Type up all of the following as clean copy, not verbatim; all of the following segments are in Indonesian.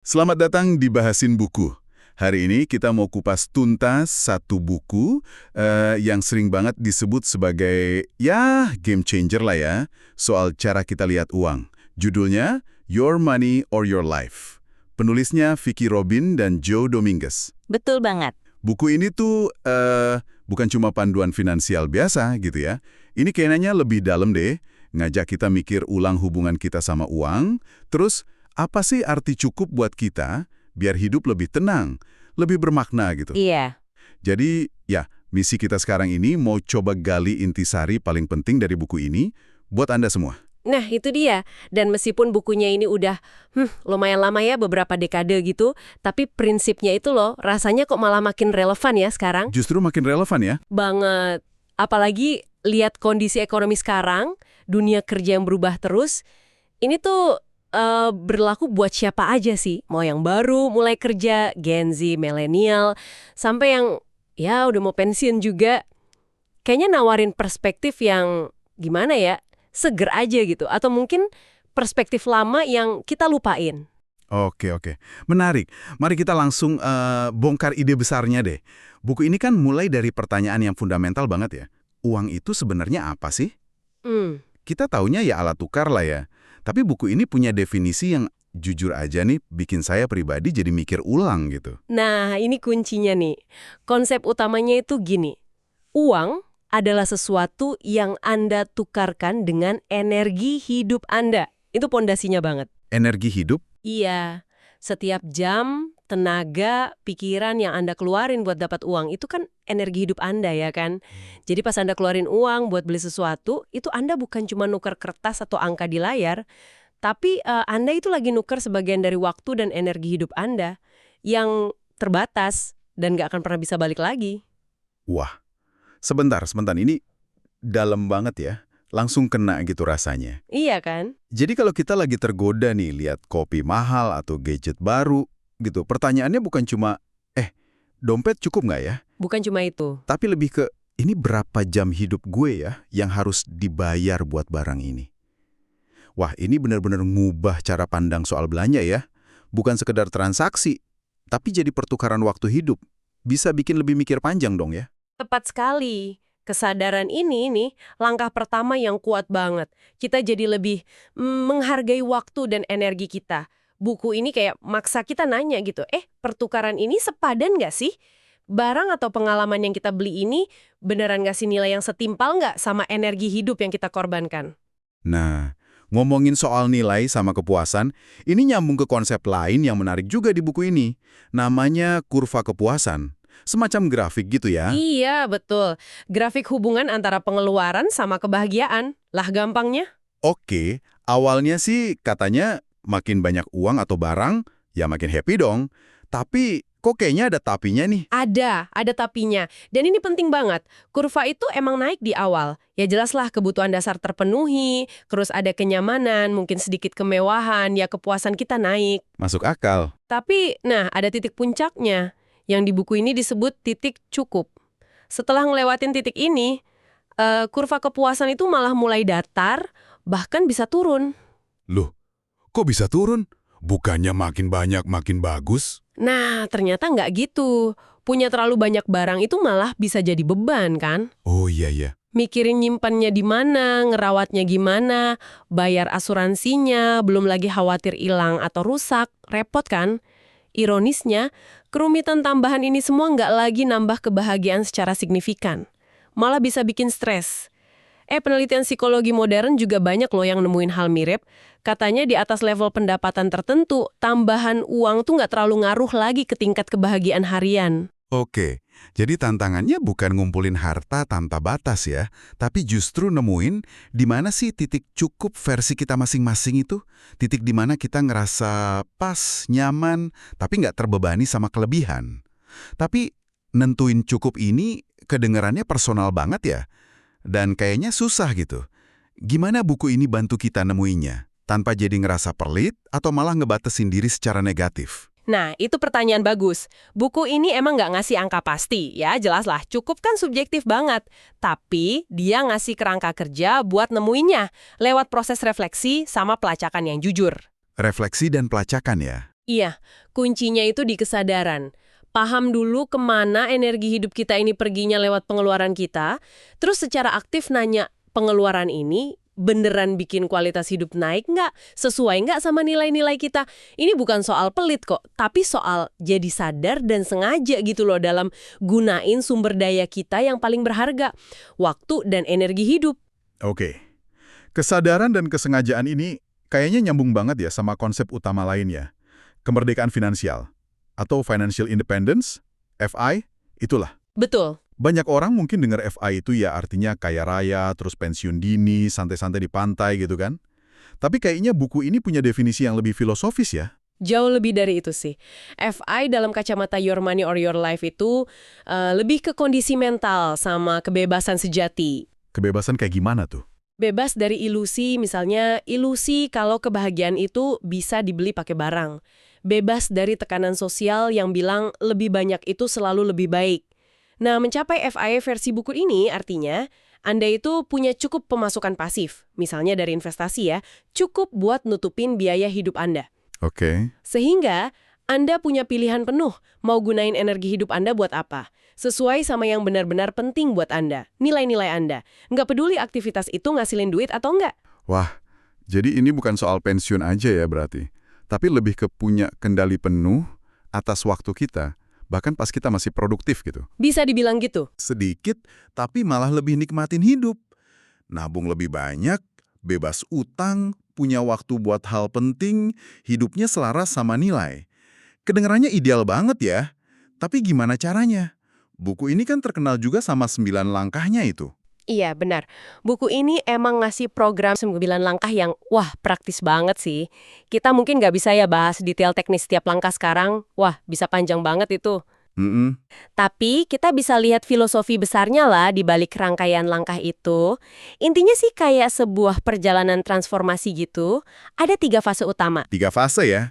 Selamat datang di Bahasin Buku. Hari ini kita mau kupas tuntas satu buku yang sering banget disebut sebagai, game changer lah ya, soal cara kita lihat uang. Judulnya, Your Money or Your Life. Penulisnya Vicki Robin dan Joe Dominguez. Betul banget. Buku ini tuh bukan cuma panduan finansial biasa gitu ya. Ini kayaknya lebih dalam deh, ngajak kita mikir ulang hubungan kita sama uang, terus apa sih arti cukup buat kita biar hidup lebih tenang, lebih bermakna gitu. Iya. Jadi, misi kita sekarang ini mau coba gali intisari paling penting dari buku ini buat Anda semua. Nah, itu dia. Dan meskipun bukunya ini udah lumayan lama ya, beberapa dekade gitu, tapi prinsipnya itu loh, rasanya kok malah makin relevan ya sekarang. Justru makin relevan ya. Banget. Apalagi lihat kondisi ekonomi sekarang, dunia kerja yang berubah terus, ini tuh berlaku buat siapa aja sih. Mau yang baru mulai kerja, Gen Z, milenial, sampai yang udah mau pensiun juga. Kayaknya nawarin perspektif yang gimana ya, seger aja gitu. Atau mungkin perspektif lama yang kita lupain. Oke. Menarik. Mari kita langsung bongkar ide besarnya deh. Buku ini kan mulai dari pertanyaan yang fundamental banget ya. Uang itu sebenarnya apa sih? Kita taunya ya alat tukar lah ya. Tapi buku ini punya definisi yang jujur aja nih bikin saya pribadi jadi mikir ulang gitu. Nah, ini kuncinya nih. Konsep utamanya itu gini. Uang adalah sesuatu yang Anda tukarkan dengan energi hidup Anda. Itu pondasinya banget. Energi hidup? Iya. Setiap jam, tenaga, pikiran yang Anda keluarin buat dapat uang, itu kan energi hidup Anda ya kan? Jadi pas Anda keluarin uang buat beli sesuatu, itu Anda bukan cuma nuker kertas atau angka di layar, tapi Anda itu lagi nuker sebagian dari waktu dan energi hidup Anda yang terbatas dan nggak akan pernah bisa balik lagi. Wah, sebentar. Ini dalam banget ya. Langsung kena gitu rasanya. Iya kan? Jadi kalau kita lagi tergoda nih lihat kopi mahal atau gadget baru gitu, pertanyaannya bukan cuma, dompet cukup nggak ya? Bukan cuma itu. Tapi lebih ke, ini berapa jam hidup gue ya yang harus dibayar buat barang ini? Wah, ini benar-benar ngubah cara pandang soal belanja ya. Bukan sekedar transaksi, tapi jadi pertukaran waktu hidup. Bisa bikin lebih mikir panjang dong ya. Tepat sekali. Kesadaran ini nih langkah pertama yang kuat banget. Kita jadi lebih menghargai waktu dan energi kita. Buku ini kayak maksa kita nanya gitu, pertukaran ini sepadan nggak sih? Barang atau pengalaman yang kita beli ini beneran ngasih nilai yang setimpal nggak sama energi hidup yang kita korbankan? Nah, ngomongin soal nilai sama kepuasan, ini nyambung ke konsep lain yang menarik juga di buku ini. Namanya kurva kepuasan. Semacam grafik gitu ya. Iya, betul. Grafik hubungan antara pengeluaran sama kebahagiaan. Lah gampangnya. Oke, awalnya sih katanya makin banyak uang atau barang, ya makin happy dong. Tapi kok kayaknya ada tapinya nih. Ada tapinya. Dan ini penting banget. Kurva itu emang naik di awal. Ya jelaslah kebutuhan dasar terpenuhi, terus ada kenyamanan, mungkin sedikit kemewahan, ya kepuasan kita naik. Masuk akal. Tapi, ada titik puncaknya. Yang di buku ini disebut titik cukup. Setelah ngelewatin titik ini, kurva kepuasan itu malah mulai datar, bahkan bisa turun. Loh, kok bisa turun? Bukannya makin banyak makin bagus? Nah, ternyata nggak gitu. Punya terlalu banyak barang itu malah bisa jadi beban, kan? Oh iya. Mikirin nyimpannya di mana, ngerawatnya gimana, bayar asuransinya, belum lagi khawatir hilang atau rusak, repot kan? Ironisnya, kerumitan tambahan ini semua nggak lagi nambah kebahagiaan secara signifikan. Malah bisa bikin stres. Penelitian psikologi modern juga banyak loh yang nemuin hal mirip. Katanya di atas level pendapatan tertentu, tambahan uang tuh nggak terlalu ngaruh lagi ke tingkat kebahagiaan harian. Oke, jadi tantangannya bukan ngumpulin harta tanpa batas ya, tapi justru nemuin di mana sih titik cukup versi kita masing-masing itu, titik di mana kita ngerasa pas, nyaman, tapi nggak terbebani sama kelebihan. Tapi nentuin cukup ini kedengarannya personal banget ya, dan kayaknya susah gitu. Gimana buku ini bantu kita nemuinya, tanpa jadi ngerasa pelit atau malah ngebatasin diri secara negatif? Nah, itu pertanyaan bagus. Buku ini emang nggak ngasih angka pasti, ya jelas lah. Cukup kan subjektif banget. Tapi dia ngasih kerangka kerja buat nemuinnya, lewat proses refleksi sama pelacakan yang jujur. Refleksi dan pelacakan ya? Iya, kuncinya itu di kesadaran. Paham dulu kemana energi hidup kita ini perginya lewat pengeluaran kita, terus secara aktif nanya, pengeluaran ini beneran bikin kualitas hidup naik nggak? Sesuai nggak sama nilai-nilai kita? Ini bukan soal pelit kok, tapi soal jadi sadar dan sengaja gitu loh dalam gunain sumber daya kita yang paling berharga, waktu dan energi hidup. Oke, kesadaran dan kesengajaan ini kayaknya nyambung banget ya sama konsep utama lainnya. Kemerdekaan finansial, atau financial independence, FI, itulah. Betul. Banyak orang mungkin dengar FI itu ya artinya kaya raya, terus pensiun dini, santai-santai di pantai gitu kan. Tapi kayaknya buku ini punya definisi yang lebih filosofis ya. Jauh lebih dari itu sih. FI dalam kacamata Your Money or Your Life itu lebih ke kondisi mental sama kebebasan sejati. Kebebasan kayak gimana tuh? Bebas dari ilusi, misalnya ilusi kalau kebahagiaan itu bisa dibeli pakai barang. Bebas dari tekanan sosial yang bilang lebih banyak itu selalu lebih baik. Nah, mencapai FI versi buku ini artinya Anda itu punya cukup pemasukan pasif, misalnya dari investasi ya, cukup buat nutupin biaya hidup Anda. Oke. Sehingga Anda punya pilihan penuh mau gunain energi hidup Anda buat apa. Sesuai sama yang benar-benar penting buat Anda, nilai-nilai Anda. Nggak peduli aktivitas itu ngasilin duit atau nggak. Wah, jadi ini bukan soal pensiun aja ya berarti. Tapi lebih ke punya kendali penuh atas waktu kita, bahkan pas kita masih produktif gitu. Bisa dibilang gitu. Sedikit, tapi malah lebih nikmatin hidup. Nabung lebih banyak, bebas utang, punya waktu buat hal penting, hidupnya selaras sama nilai. Kedengarannya ideal banget ya, tapi gimana caranya? Buku ini kan terkenal juga sama 9 langkahnya itu. Iya, benar. Buku ini emang ngasih program 9 langkah yang, wah, praktis banget sih. Kita mungkin nggak bisa ya bahas detail teknis setiap langkah sekarang. Wah, bisa panjang banget itu. Tapi kita bisa lihat filosofi besarnya lah di balik rangkaian langkah itu. Intinya sih kayak sebuah perjalanan transformasi gitu. Ada 3 fase utama. 3 fase ya?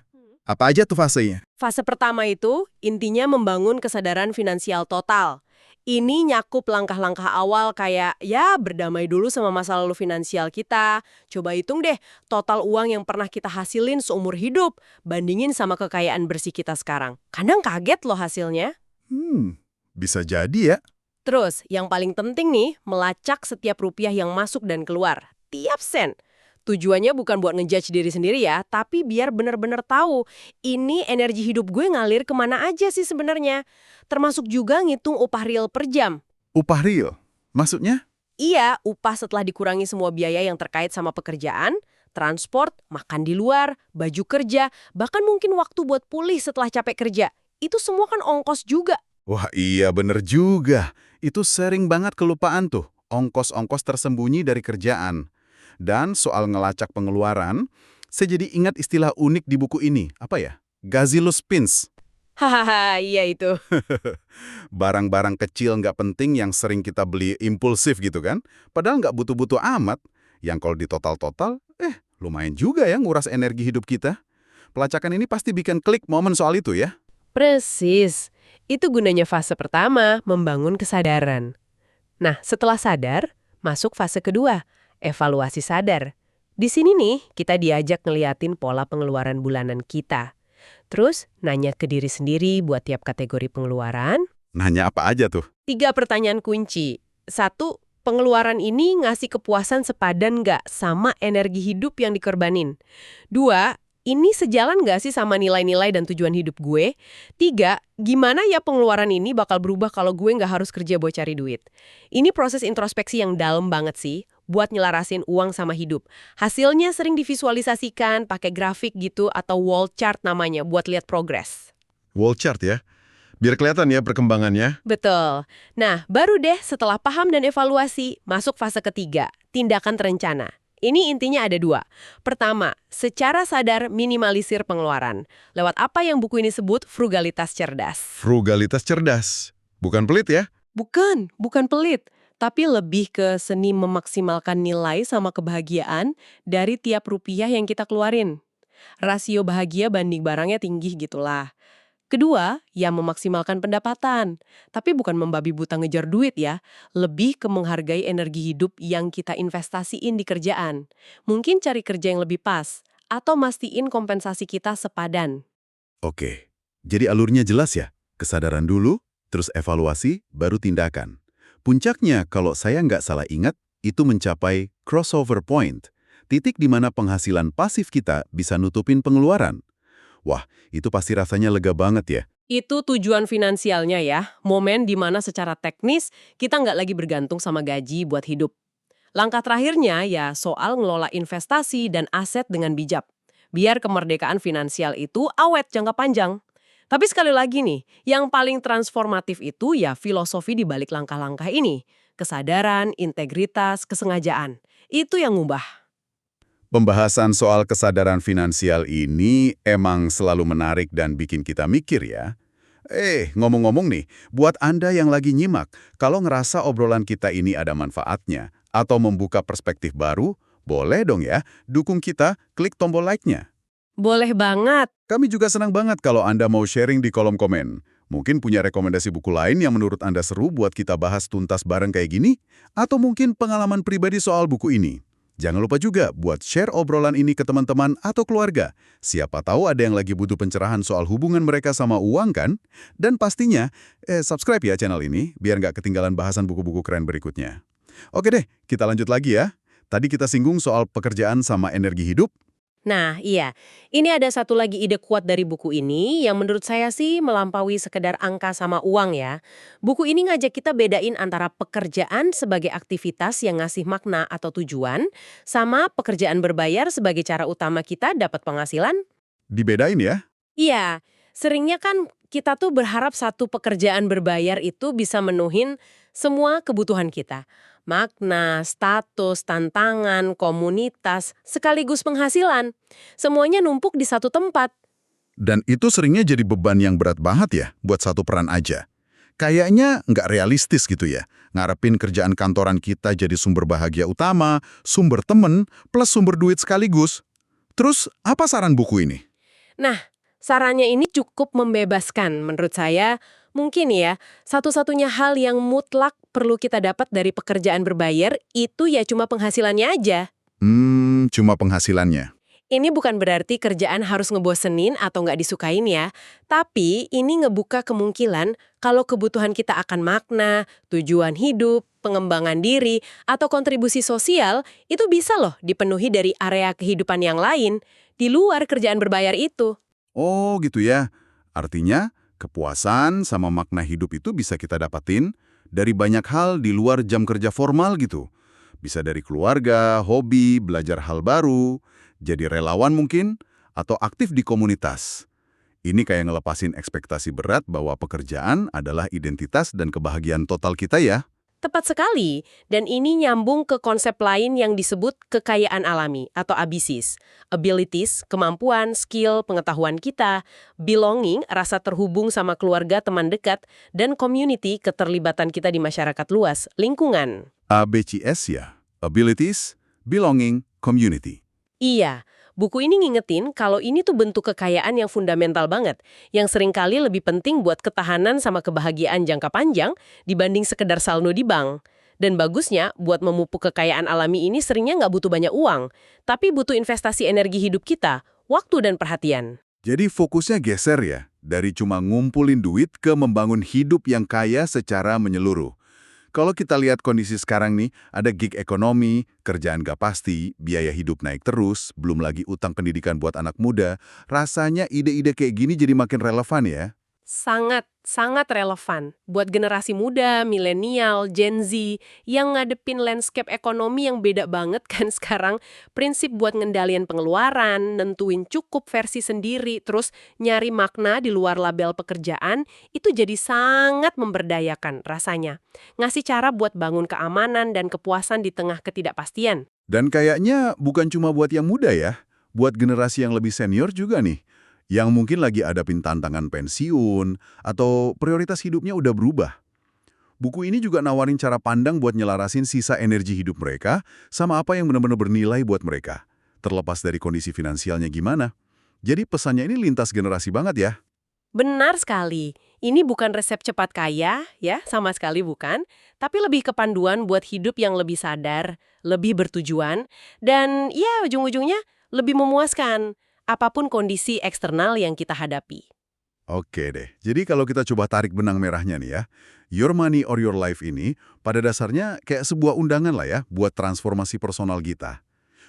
Apa aja tuh fasenya? Fase pertama itu intinya membangun kesadaran finansial total. Ini nyakup langkah-langkah awal kayak ya berdamai dulu sama masa lalu finansial kita. Coba hitung deh total uang yang pernah kita hasilin seumur hidup. Bandingin sama kekayaan bersih kita sekarang. Kadang kaget loh hasilnya. Bisa jadi ya. Terus, yang paling penting nih, melacak setiap rupiah yang masuk dan keluar. Tiap sen. Tujuannya bukan buat ngejudge diri sendiri ya, tapi biar benar-benar tahu ini energi hidup gue ngalir kemana aja sih sebenarnya. Termasuk juga ngitung upah real per jam. Upah real? Maksudnya? Iya, upah setelah dikurangi semua biaya yang terkait sama pekerjaan, transport, makan di luar, baju kerja, bahkan mungkin waktu buat pulih setelah capek kerja. Itu semua kan ongkos juga. Wah iya bener juga. Itu sering banget kelupaan tuh. Ongkos-ongkos tersembunyi dari kerjaan. Dan soal ngelacak pengeluaran, saya jadi ingat istilah unik di buku ini. Apa ya? Gazilus Pins. Hahaha, iya itu. Barang-barang kecil nggak penting yang sering kita beli impulsif gitu kan. Padahal nggak butuh-butuh amat. Yang kalau ditotal-total, lumayan juga ya nguras energi hidup kita. Pelacakan ini pasti bikin klik momen soal itu ya. Persis. Itu gunanya fase pertama, membangun kesadaran. Nah, setelah sadar, masuk fase kedua, evaluasi sadar. Di sini nih, kita diajak ngeliatin pola pengeluaran bulanan kita. Terus, nanya ke diri sendiri buat tiap kategori pengeluaran. Nanya apa aja tuh? 3 pertanyaan kunci. 1, pengeluaran ini ngasih kepuasan sepadan nggak sama energi hidup yang dikorbanin? 2, ini sejalan nggak sih sama nilai-nilai dan tujuan hidup gue? 3, gimana ya pengeluaran ini bakal berubah kalau gue nggak harus kerja buat cari duit? Ini proses introspeksi yang dalam banget sih, buat nyelarasin uang sama hidup. Hasilnya sering divisualisasikan pakai grafik gitu atau wall chart namanya buat lihat progres. Wall chart ya? Biar kelihatan ya perkembangannya. Betul. Nah, baru deh setelah paham dan evaluasi, masuk fase ketiga, tindakan terencana. Ini intinya ada 2. Pertama, secara sadar minimalisir pengeluaran. Lewat apa yang buku ini sebut frugalitas cerdas. Frugalitas cerdas. Bukan pelit ya? Bukan pelit. Tapi lebih ke seni memaksimalkan nilai sama kebahagiaan dari tiap rupiah yang kita keluarin. Rasio bahagia banding barangnya tinggi gitulah. Kedua, ya memaksimalkan pendapatan. Tapi bukan membabi buta ngejar duit ya. Lebih ke menghargai energi hidup yang kita investasiin di kerjaan. Mungkin cari kerja yang lebih pas. Atau mastiin kompensasi kita sepadan. Oke, jadi alurnya jelas ya? Kesadaran dulu, terus evaluasi, baru tindakan. Puncaknya, kalau saya nggak salah ingat, itu mencapai crossover point, titik di mana penghasilan pasif kita bisa nutupin pengeluaran. Wah, itu pasti rasanya lega banget ya. Itu tujuan finansialnya ya, momen di mana secara teknis kita nggak lagi bergantung sama gaji buat hidup. Langkah terakhirnya ya soal ngelola investasi dan aset dengan bijak. Biar kemerdekaan finansial itu awet jangka panjang. Tapi sekali lagi nih, yang paling transformatif itu ya filosofi di balik langkah-langkah ini. Kesadaran, integritas, kesengajaan. Itu yang ngubah. Pembahasan soal kesadaran finansial ini emang selalu menarik dan bikin kita mikir ya. Ngomong-ngomong nih, buat Anda yang lagi nyimak, kalau ngerasa obrolan kita ini ada manfaatnya atau membuka perspektif baru, boleh dong ya, dukung kita, klik tombol like-nya. Boleh banget. Kami juga senang banget kalau Anda mau sharing di kolom komen. Mungkin punya rekomendasi buku lain yang menurut Anda seru buat kita bahas tuntas bareng kayak gini? Atau mungkin pengalaman pribadi soal buku ini? Jangan lupa juga buat share obrolan ini ke teman-teman atau keluarga. Siapa tahu ada yang lagi butuh pencerahan soal hubungan mereka sama uang kan? Dan pastinya, subscribe ya channel ini, biar nggak ketinggalan bahasan buku-buku keren berikutnya. Oke deh, kita lanjut lagi ya. Tadi kita singgung soal pekerjaan sama energi hidup. Nah, iya. Ini ada satu lagi ide kuat dari buku ini yang menurut saya sih melampaui sekedar angka sama uang ya. Buku ini ngajak kita bedain antara pekerjaan sebagai aktivitas yang ngasih makna atau tujuan sama pekerjaan berbayar sebagai cara utama kita dapat penghasilan. Dibedain ya. Iya, seringnya kan kita tuh berharap satu pekerjaan berbayar itu bisa menuhin semua kebutuhan kita. Makna, status, tantangan, komunitas, sekaligus penghasilan. Semuanya numpuk di satu tempat. Dan itu seringnya jadi beban yang berat banget ya, buat satu peran aja. Kayaknya nggak realistis gitu ya, ngarepin kerjaan kantoran kita jadi sumber bahagia utama, sumber temen, plus sumber duit sekaligus. Terus, apa saran buku ini? Nah, sarannya ini cukup membebaskan menurut saya. Mungkin ya, satu-satunya hal yang mutlak perlu kita dapat dari pekerjaan berbayar itu ya cuma penghasilannya aja. Cuma penghasilannya. Ini bukan berarti kerjaan harus ngebosenin atau nggak disukain ya, tapi ini ngebuka kemungkinan kalau kebutuhan kita akan makna, tujuan hidup, pengembangan diri, atau kontribusi sosial itu bisa loh dipenuhi dari area kehidupan yang lain, di luar kerjaan berbayar itu. Oh gitu ya. Artinya, kepuasan sama makna hidup itu bisa kita dapatin dari banyak hal di luar jam kerja formal gitu. Bisa dari keluarga, hobi, belajar hal baru, jadi relawan mungkin, atau aktif di komunitas. Ini kayak ngelepasin ekspektasi berat bahwa pekerjaan adalah identitas dan kebahagiaan total kita ya. Tepat sekali, dan ini nyambung ke konsep lain yang disebut kekayaan alami atau ABCs. Abilities, kemampuan, skill, pengetahuan kita, belonging, rasa terhubung sama keluarga, teman dekat, dan community, keterlibatan kita di masyarakat luas, lingkungan. ABCS ya, abilities, belonging, community. Iya, buku ini ngingetin kalau ini tuh bentuk kekayaan yang fundamental banget, yang seringkali lebih penting buat ketahanan sama kebahagiaan jangka panjang dibanding sekedar saldo di bank. Dan bagusnya, buat memupuk kekayaan alami ini seringnya nggak butuh banyak uang, tapi butuh investasi energi hidup kita, waktu dan perhatian. Jadi fokusnya geser ya, dari cuma ngumpulin duit ke membangun hidup yang kaya secara menyeluruh. Kalau kita lihat kondisi sekarang nih, ada gig ekonomi, kerjaan gak pasti, biaya hidup naik terus, belum lagi utang pendidikan buat anak muda, rasanya ide-ide kayak gini jadi makin relevan ya. Sangat relevan buat generasi muda, milenial, Gen Z yang ngadepin landscape ekonomi yang beda banget kan sekarang. Prinsip buat ngendalian pengeluaran, nentuin cukup versi sendiri, terus nyari makna di luar label pekerjaan, itu jadi sangat memberdayakan rasanya. Ngasih cara buat bangun keamanan dan kepuasan di tengah ketidakpastian. Dan kayaknya bukan cuma buat yang muda ya, buat generasi yang lebih senior juga nih. Yang mungkin lagi hadapin tantangan pensiun, atau prioritas hidupnya udah berubah. Buku ini juga nawarin cara pandang buat nyelarasin sisa energi hidup mereka sama apa yang benar-benar bernilai buat mereka, terlepas dari kondisi finansialnya gimana. Jadi pesannya ini lintas generasi banget ya. Benar sekali. Ini bukan resep cepat kaya, ya, sama sekali bukan. Tapi lebih ke panduan buat hidup yang lebih sadar, lebih bertujuan, dan ya ujung-ujungnya lebih memuaskan. apapun kondisi eksternal yang kita hadapi. Oke deh, jadi kalau kita coba tarik benang merahnya nih ya, Your Money or Your Life ini pada dasarnya kayak sebuah undangan lah ya buat transformasi personal kita.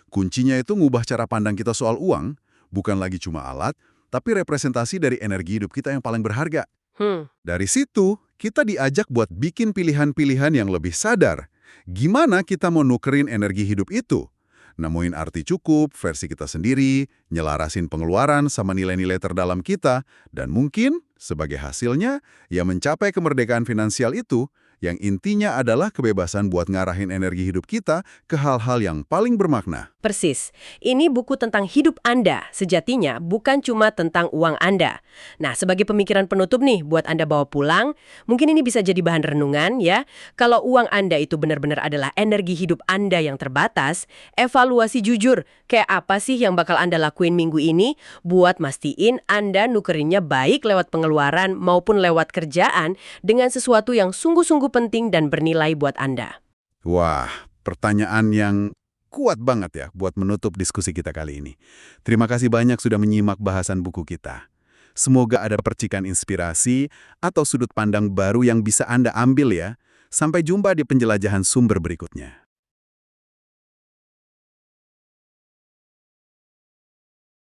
Kuncinya itu ngubah cara pandang kita soal uang, bukan lagi cuma alat, tapi representasi dari energi hidup kita yang paling berharga. Dari situ, kita diajak buat bikin pilihan-pilihan yang lebih sadar. Gimana kita mau nukerin energi hidup itu? Nemuin arti cukup, versi kita sendiri, nyelarasin pengeluaran sama nilai-nilai terdalam kita, dan mungkin, sebagai hasilnya, ya mencapai kemerdekaan finansial itu, yang intinya adalah kebebasan buat ngarahin energi hidup kita ke hal-hal yang paling bermakna. Persis. Ini buku tentang hidup Anda, sejatinya bukan cuma tentang uang Anda. Nah, sebagai pemikiran penutup nih, buat Anda bawa pulang, mungkin ini bisa jadi bahan renungan ya. Kalau uang Anda itu benar-benar adalah energi hidup Anda yang terbatas, evaluasi jujur, kayak apa sih yang bakal Anda lakuin minggu ini buat mastiin Anda nukerinnya baik lewat pengeluaran maupun lewat kerjaan dengan sesuatu yang sungguh-sungguh penting dan bernilai buat Anda. Wah, pertanyaan yang kuat banget ya buat menutup diskusi kita kali ini. Terima kasih banyak sudah menyimak bahasan buku kita. Semoga ada percikan inspirasi atau sudut pandang baru yang bisa Anda ambil ya. Sampai jumpa di penjelajahan sumber berikutnya.